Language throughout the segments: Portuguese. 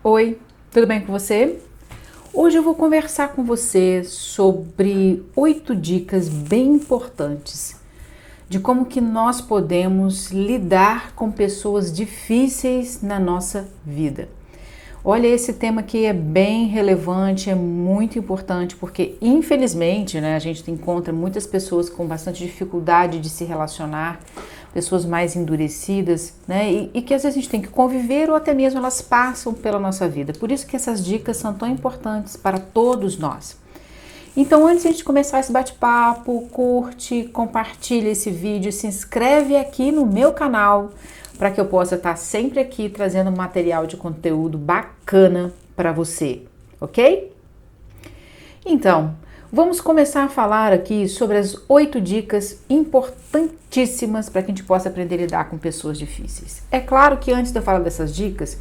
Oi, tudo bem com você? Hoje eu vou conversar com você sobre 8 dicas bem importantes de como que nós podemos lidar com pessoas difíceis na nossa vida. Olha, esse tema aqui é bem relevante, é muito importante, porque infelizmente, a gente encontra muitas pessoas com bastante dificuldade de se relacionar, pessoas mais endurecidas, e que às vezes a gente tem que conviver ou até mesmo elas passam pela nossa vida. Por isso que essas dicas são tão importantes para todos nós. Então, antes de a gente começar esse bate-papo, curte, compartilha esse vídeo, se inscreve aqui no meu canal, para que eu possa estar sempre aqui trazendo material de conteúdo bacana para você, ok? Então, vamos começar a falar aqui sobre as 8 dicas importantíssimas para que a gente possa aprender a lidar com pessoas difíceis. É claro que antes de eu falar dessas dicas,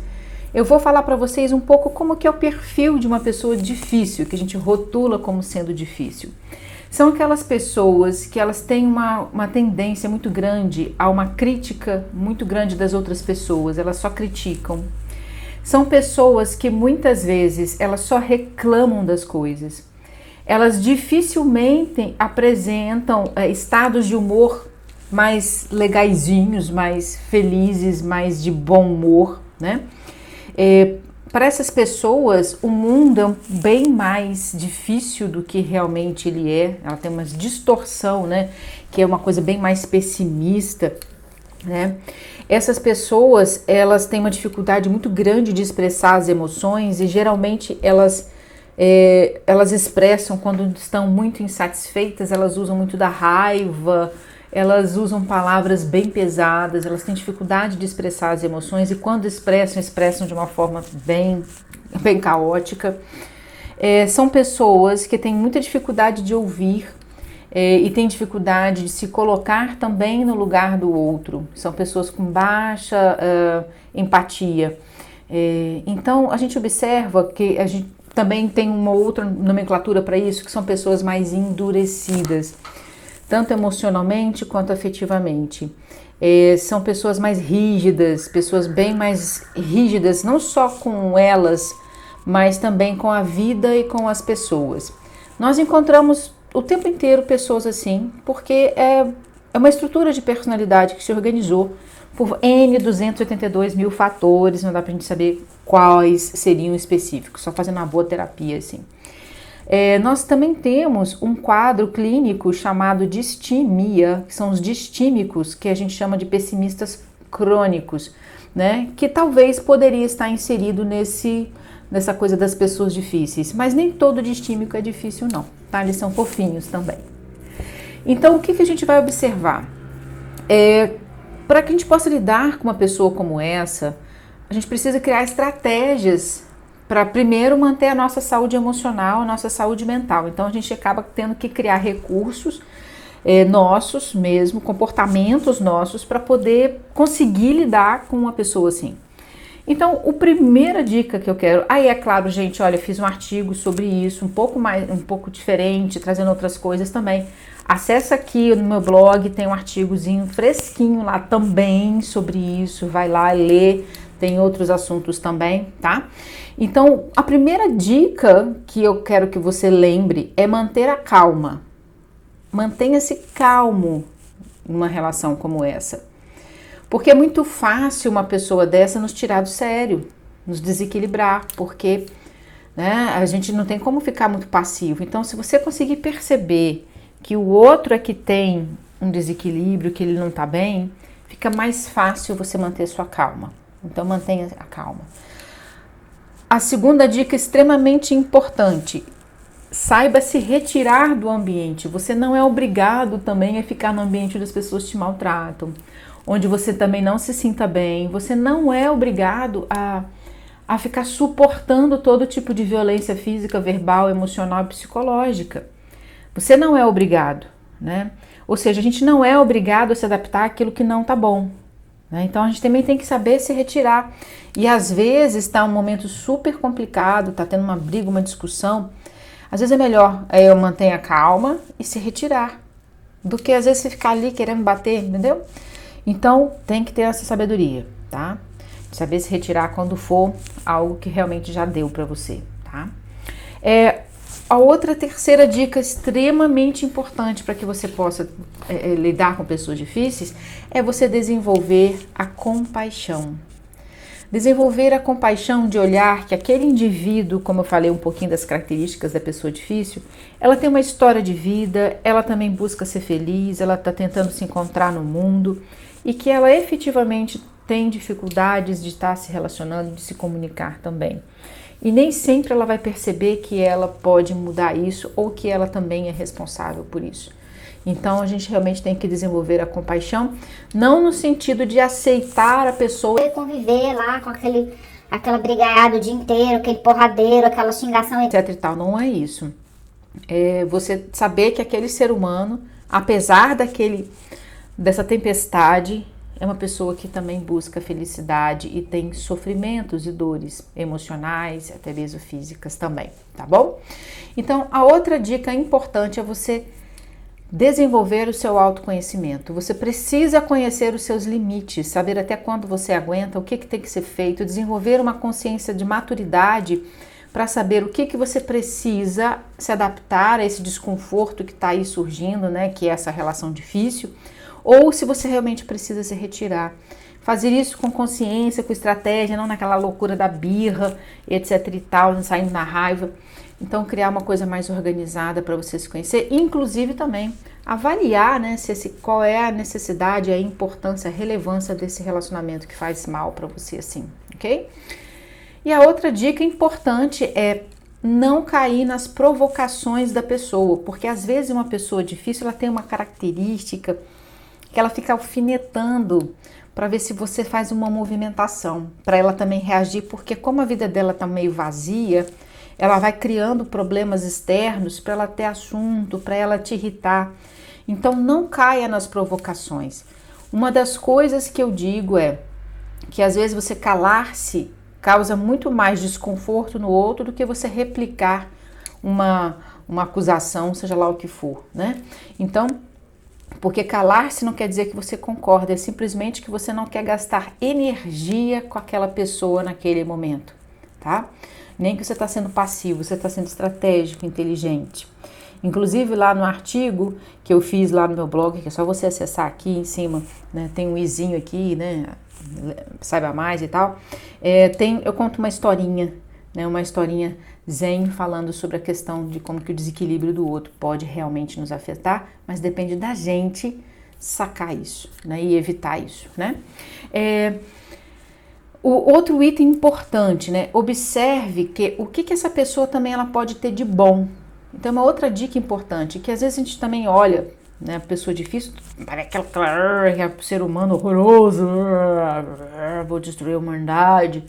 eu vou falar para vocês um pouco como que é o perfil de uma pessoa difícil, que a gente rotula como sendo difícil. São aquelas pessoas que elas têm uma tendência muito grande a uma crítica muito grande das outras pessoas, elas só criticam. São pessoas que muitas vezes elas só reclamam das coisas. Elas dificilmente apresentam estados de humor mais legaizinhos, mais felizes, mais de bom humor, né? Para essas pessoas, o mundo é bem mais difícil do que realmente ele é. Ela tem uma distorção, que é uma coisa bem mais pessimista, né? Essas pessoas, elas têm uma dificuldade muito grande de expressar as emoções e geralmente elas expressam quando estão muito insatisfeitas, elas usam muito da raiva, elas usam palavras bem pesadas, elas têm dificuldade de expressar as emoções e quando expressam de uma forma bem caótica. São pessoas que têm muita dificuldade de ouvir e têm dificuldade de se colocar também no lugar do outro. São pessoas com baixa empatia. Então, a gente observa que a gente também tem uma outra nomenclatura para isso, que são pessoas mais endurecidas, tanto emocionalmente quanto afetivamente. São pessoas mais rígidas, pessoas bem mais rígidas, não só com elas, mas também com a vida e com as pessoas. Nós encontramos o tempo inteiro pessoas assim, porque é uma estrutura de personalidade que se organizou por N 282 mil fatores, não dá pra gente saber quais seriam específicos, só fazendo uma boa terapia assim. Nós também temos um quadro clínico chamado distimia, que são os distímicos, que a gente chama de pessimistas crônicos, né? Que talvez poderia estar inserido nessa coisa das pessoas difíceis, mas nem todo distímico é difícil não, tá? Eles são fofinhos também. Então, o que a gente vai observar? Para que a gente possa lidar com uma pessoa como essa, a gente precisa criar estratégias para primeiro manter a nossa saúde emocional, a nossa saúde mental. Então a gente acaba tendo que criar recursos nossos mesmo, comportamentos nossos para poder conseguir lidar com uma pessoa assim. Então, a primeira dica que eu quero, é claro, gente, olha, fiz um artigo sobre isso, um pouco diferente, trazendo outras coisas também. Acessa aqui no meu blog, tem um artigozinho fresquinho lá também sobre isso, vai lá ler, tem outros assuntos também, tá? Então, a primeira dica que eu quero que você lembre é manter a calma. Mantenha-se calmo numa relação como essa. Porque é muito fácil uma pessoa dessa nos tirar do sério, nos desequilibrar, porque a gente não tem como ficar muito passivo. Então, se você conseguir perceber que o outro é que tem um desequilíbrio, que ele não tá bem, fica mais fácil você manter sua calma. Então, mantenha a calma. A segunda dica extremamente importante: saiba se retirar do ambiente. Você não é obrigado também a ficar no ambiente onde as pessoas te maltratam, onde você também não se sinta bem. Você não é obrigado a ficar suportando todo tipo de violência física, verbal, emocional e psicológica. Você não é obrigado, né? Ou seja, a gente não é obrigado a se adaptar àquilo que não tá bom. Então a gente também tem que saber se retirar. E às vezes está um momento super complicado, está tendo uma briga, uma discussão. Às vezes é melhor eu manter a calma e se retirar, do que às vezes você ficar ali querendo bater, entendeu? Então tem que ter essa sabedoria, tá? Saber se retirar quando for algo que realmente já deu para você, tá? A outra terceira dica extremamente importante para que você possa lidar com pessoas difíceis é você desenvolver a compaixão. Desenvolver a compaixão de olhar que aquele indivíduo, como eu falei um pouquinho das características da pessoa difícil, ela tem uma história de vida, ela também busca ser feliz, ela está tentando se encontrar no mundo e que ela efetivamente tem dificuldades de estar se relacionando, de se comunicar também. E nem sempre ela vai perceber que ela pode mudar isso ou que ela também é responsável por isso. Então a gente realmente tem que desenvolver a compaixão, não no sentido de aceitar a pessoa e conviver lá com aquela brigaiada o dia inteiro, aquele porradeiro, aquela xingação, etc e tal. Não é isso. É você saber que aquele ser humano, apesar dessa tempestade, é uma pessoa que também busca felicidade e tem sofrimentos e dores emocionais, até mesmo físicas também, tá bom? Então, a outra dica importante é você desenvolver o seu autoconhecimento. Você precisa conhecer os seus limites, saber até quando você aguenta, o que tem que ser feito, desenvolver uma consciência de maturidade para saber o que você precisa se adaptar a esse desconforto que está aí surgindo, né, que é essa relação difícil, ou se você realmente precisa se retirar. Fazer isso com consciência, com estratégia, não naquela loucura da birra, etc e tal, saindo na raiva. Então, criar uma coisa mais organizada para você se conhecer, inclusive também avaliar, né, qual é a necessidade, a importância, a relevância desse relacionamento que faz mal para você, assim, ok? E a outra dica importante é não cair nas provocações da pessoa, porque às vezes uma pessoa difícil, ela tem uma característica que ela fica alfinetando para ver se você faz uma movimentação, para ela também reagir, porque como a vida dela tá meio vazia, ela vai criando problemas externos para ela ter assunto, para ela te irritar. Então não caia nas provocações. Uma das coisas que eu digo é que às vezes você calar-se causa muito mais desconforto no outro do que você replicar uma acusação, seja lá o que for, né? Então, porque calar-se não quer dizer que você concorda, é simplesmente que você não quer gastar energia com aquela pessoa naquele momento, tá? Nem que você está sendo passivo, você está sendo estratégico, inteligente. Inclusive lá no artigo que eu fiz lá no meu blog, que é só você acessar aqui em cima, né, tem um izinho aqui, né, saiba mais e tal, eu conto uma historinha, né, uma historinha zen falando sobre a questão de como que o desequilíbrio do outro pode realmente nos afetar, mas depende da gente sacar isso, né, e evitar isso, né. O outro item importante, né, observe o que essa pessoa também ela pode ter de bom. Então, uma outra dica importante, que às vezes a gente também olha, né, a pessoa difícil, parece aquele ser humano horroroso, vou destruir a humanidade.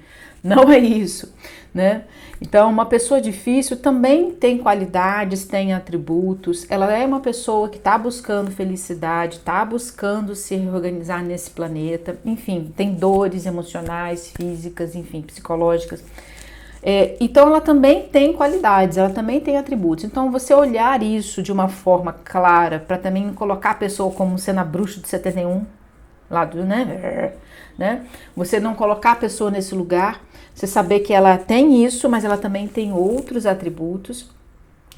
Não é isso, né? Então, uma pessoa difícil também tem qualidades, tem atributos, ela é uma pessoa que está buscando felicidade, está buscando se reorganizar nesse planeta, enfim, tem dores emocionais, físicas, enfim, psicológicas. Então ela também tem qualidades, ela também tem atributos. Então você olhar isso de uma forma clara, para também não colocar a pessoa como sendo a bruxa de 71, lá do, né? Você não colocar a pessoa nesse lugar, você saber que ela tem isso, mas ela também tem outros atributos.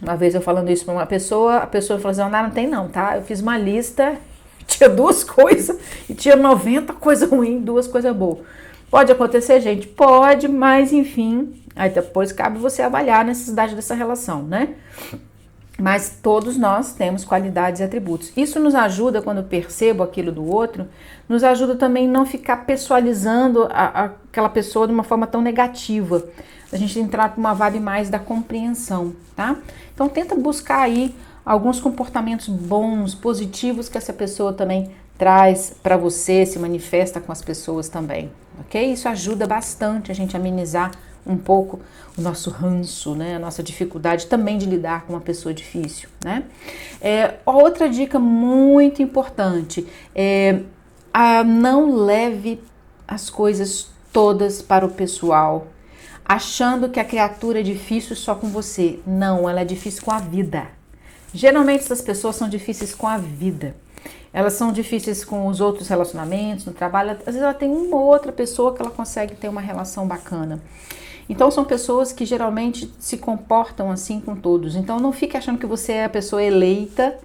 Uma vez eu falando isso para uma pessoa, a pessoa falou assim, não tem não, tá? Eu fiz uma lista, tinha 2 coisas e tinha 90 coisas ruins, 2 coisas boas. Pode acontecer, gente? Pode, mas enfim, aí depois cabe você avaliar a necessidade dessa relação, né? Mas todos nós temos qualidades e atributos. Isso nos ajuda, quando eu percebo aquilo do outro, nos ajuda também não ficar pessoalizando aquela pessoa de uma forma tão negativa. A gente entrar para uma vibe mais da compreensão, tá? Então tenta buscar aí alguns comportamentos bons, positivos que essa pessoa também traz para você, se manifesta com as pessoas também, ok? Isso ajuda bastante a gente amenizar um pouco o nosso ranço, né? A nossa dificuldade também de lidar com uma pessoa difícil, né? Outra dica muito importante é não leve as coisas todas para o pessoal, achando que a criatura é difícil só com você. Não, ela é difícil com a vida. Geralmente essas pessoas são difíceis com a vida. elas são difíceis com os outros relacionamentos, no trabalho. Às vezes ela tem uma ou outra pessoa que ela consegue ter uma relação bacana. Então são pessoas que geralmente se comportam assim com todos. Então não fique achando que você é a pessoa eleita,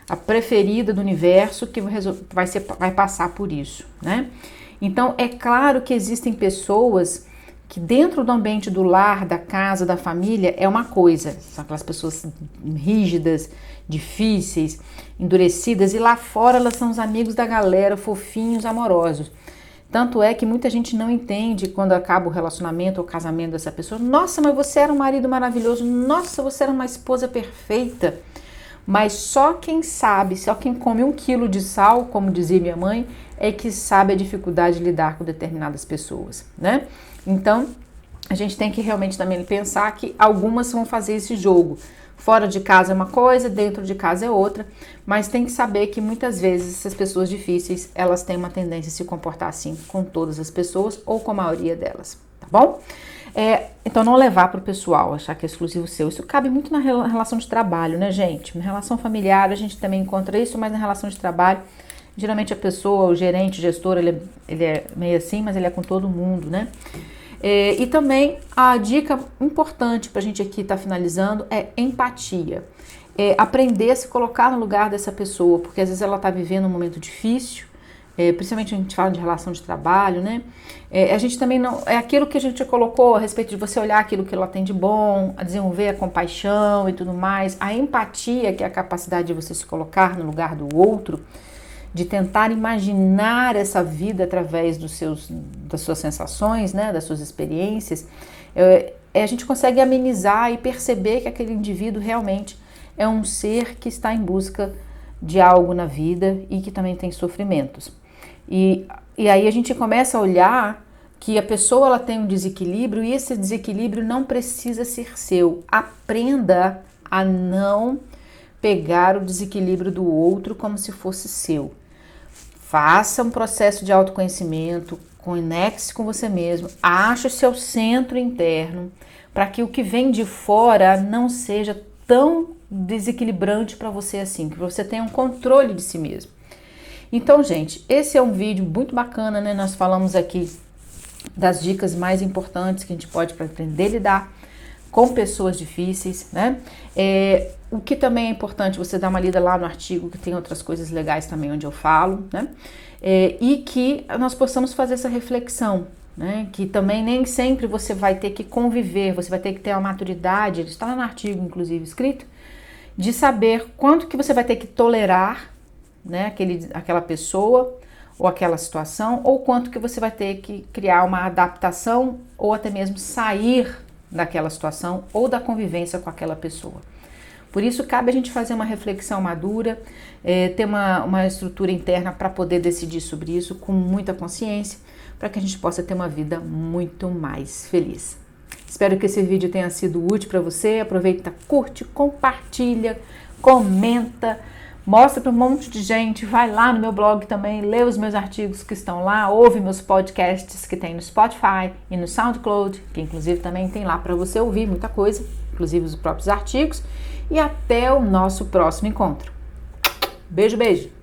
a preferida do universo, que vai passar por isso, né? Então é claro que existem pessoas que dentro do ambiente do lar, da casa, da família é uma coisa. São aquelas pessoas rígidas, difíceis, endurecidas, e lá fora elas são os amigos da galera, fofinhos, amorosos. Tanto é que muita gente não entende quando acaba o relacionamento ou o casamento dessa pessoa. Nossa, mas você era um marido maravilhoso. Nossa, você era uma esposa perfeita. Mas só quem sabe, só quem come 1 quilo de sal, como dizia minha mãe, é que sabe a dificuldade de lidar com determinadas pessoas, né? Então, a gente tem que realmente também pensar que algumas vão fazer esse jogo. Fora de casa é uma coisa, dentro de casa é outra, mas tem que saber que muitas vezes essas pessoas difíceis, elas têm uma tendência a se comportar assim com todas as pessoas ou com a maioria delas, tá bom? Então não levar para o pessoal, achar que é exclusivo seu. Isso cabe muito na relação de trabalho, né, gente? Na relação familiar a gente também encontra isso, mas na relação de trabalho, geralmente a pessoa, o gerente, o gestor, ele é meio assim, mas ele é com todo mundo, né? E também a dica importante para a gente aqui estar finalizando é empatia. Aprender a se colocar no lugar dessa pessoa, porque às vezes ela está vivendo um momento difícil, principalmente a gente fala de relação de trabalho, né? A gente também não... É aquilo que a gente colocou a respeito de você olhar aquilo que ela tem de bom, a desenvolver a compaixão e tudo mais. A empatia, que é a capacidade de você se colocar no lugar do outro, de tentar imaginar essa vida através das suas sensações, né? Das suas experiências. A gente consegue amenizar e perceber que aquele indivíduo realmente é um ser que está em busca de algo na vida e que também tem sofrimentos. E aí a gente começa a olhar que a pessoa ela tem um desequilíbrio e esse desequilíbrio não precisa ser seu. Aprenda a não pegar o desequilíbrio do outro como se fosse seu. Faça um processo de autoconhecimento, conecte-se com você mesmo, ache o seu centro interno, para que o que vem de fora não seja tão desequilibrante para você assim, que você tenha um controle de si mesmo. Então, gente, esse é um vídeo muito bacana, né? Nós falamos aqui das dicas mais importantes que a gente pode para aprender a lidar com pessoas difíceis, né? O que também é importante você dar uma lida lá no artigo, que tem outras coisas legais também onde eu falo, né? E que nós possamos fazer essa reflexão, né? Que também nem sempre você vai ter que conviver, você vai ter que ter uma maturidade, está lá no artigo, inclusive, escrito, de saber quanto que você vai ter que tolerar, né, aquela pessoa ou aquela situação, ou quanto que você vai ter que criar uma adaptação ou até mesmo sair daquela situação ou da convivência com aquela pessoa. Por isso cabe a gente fazer uma reflexão madura, ter uma estrutura interna para poder decidir sobre isso com muita consciência, para que a gente possa ter uma vida muito mais feliz. Espero que esse vídeo tenha sido útil para você. Aproveita, curte, compartilha, comenta, mostra para um monte de gente, vai lá no meu blog também, lê os meus artigos que estão lá, ouve meus podcasts que tem no Spotify e no SoundCloud, que inclusive também tem lá para você ouvir muita coisa, inclusive os próprios artigos. E até o nosso próximo encontro. Beijo, beijo!